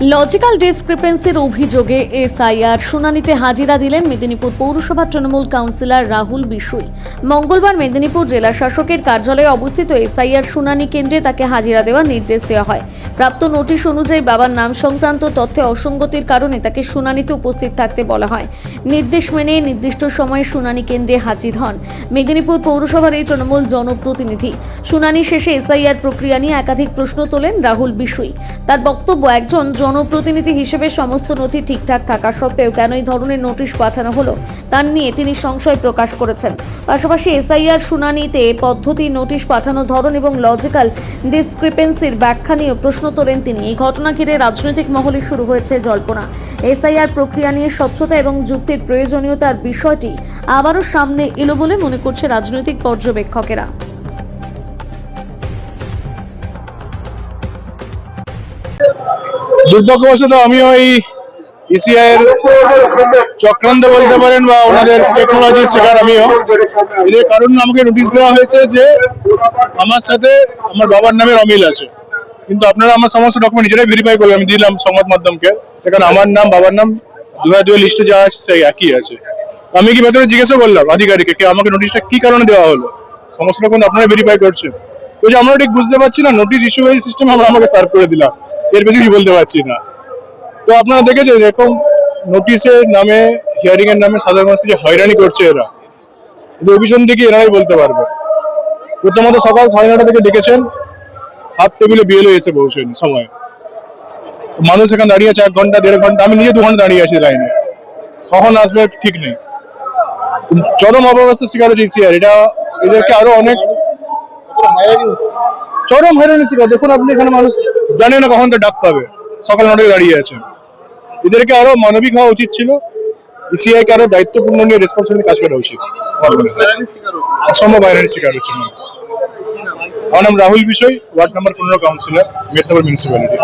Logical ডিসক্রিপেন্সির অভিযোগে SIR শুনানিতে হাজিরা দিলেন মেদিনীপুর পৌরসভা তৃণমূল কাউন্সিলর রাহুল বিশুই। মঙ্গলবার মেদিনীপুর জেলা শাসকের কার্যালয়ে অবস্থিত এসআইআর শুনানি কেন্দ্রে তাকে হাজিরা দেওয়ার নির্দেশ দেওয়া হয়। প্রাপ্ত নোটিশ অনুযায়ী বাবার নাম সংক্রান্ত তথ্যে অসঙ্গতির কারণে তাকে শুনানিতে উপস্থিত থাকতে বলা হয়। নির্দেশ মেনে নির্দিষ্ট সময়ে শুনানি কেন্দ্রে হাজির হন মেদিনীপুর পৌরসভার এই তৃণমূল জনপ্রতিনিধি। শুনানি শেষে এসআইআর প্রক্রিয়া নিয়ে একাধিক প্রশ্ন তোলেন রাহুল বিশুই। তার বক্তব্য, একজন জনপ্রতিনিধি হিসেবে সমস্ত নথি ঠিকঠাক থাকা সত্ত্বেও কেন এই ধরনের নোটিশ পাঠানো হলো তা নিয়ে তিনি সংশয় প্রকাশ করেছেন। পাশাপাশি এসআইআর শুনানিতে পদ্ধতি, নোটিশ পাঠানোর ধরন এবং লজিক্যাল ডিসক্রিপেন্সির ব্যাখ্যা নিয়ে প্রশ্ন তোলেন তিনি। এই ঘটনা ঘিরে রাজনৈতিক মহলে শুরু হয়েছে জল্পনা। এসআইআর প্রক্রিয়া নিয়ে স্বচ্ছতা এবং যুক্তির প্রয়োজনীয়তার বিষয়টি আবারও সামনে এলো বলে মনে করছে রাজনৈতিক পর্যবেক্ষকেরা। দুর্ভাগ্যবশত আমিও এই ইসিআই এর চক্রান্ত বলতে পারেন বা ওনাদের টেকনোলজির শিকার আমিও। এর কারণ আমাকে নোটিশ দেওয়া হয়েছে যে আমার সাথে আমার বাবার নামের অমিল আছে, কিন্তু আপনারা আমার সমস্ত ডকুমেন্ট নিজেরাই ভেরিফাই করলেন। আমি দিলাম সংবাদ মাধ্যমকে, সেখানে আমার নাম, বাবার নাম 2002 লিস্টে যা আছে সেই একই আছে। আমি কি ভেতরে জিজ্ঞাসা করলাম আধিকারিককে আমাকে নোটিশটা কি কারণে দেওয়া হলো, সমস্ত ডকুমেন্ট আপনারা ভেরিফাই করছেন। বলছে আমরা ঠিক বুঝতে পারছি না, নোটিশ ইস্যু হয়ে সিস্টেম আমরা আমাকে সার্ভ করে দিলাম, এর বেশি কিছু বলতে পারছি না। তো আপনারা দেখেছেন এরকম নোটিশের নামে, হিয়ারিং এর নামে সাধারণ মানুষকে যে হয়রানি করছে এরা, অভিযোগ থেকে এরাই বলতে পারবে। প্রথমত সকাল 9:30 থেকে ডেকেছেন, হাত টেবিলে বিএলও এসে পৌঁছেন সময়। মানুষ এখানে দাঁড়িয়ে আছে 1 ঘন্টা 1.5 ঘন্টা, আমি নিজে 2 ঘন্টা দাঁড়িয়ে আছি লাইনে, কখন আসবে ঠিক নেই। চরম অব্যবস্থার শিকার হচ্ছে ইসিআর। এটা এদেরকে আরো অনেক চরম হয়রানির শিকার। দেখুন আপনি এখানে মানুষ জানে না কখন তো ডাক পাবে, সকাল 9 থেকে দাঁড়িয়ে আছে। এদেরকে আরো মানবিক হওয়া উচিত ছিল, ইসিআই কে আরো দায়িত্বপূর্ণ নিয়ে রেসপন্সিবিলিটি কাজ করা উচিত। অসম্ভব হয়রানির শিকার হচ্ছে মানুষ। আমার নাম Rahul Bishui, ward number 15 councillor, Medinipur municipality.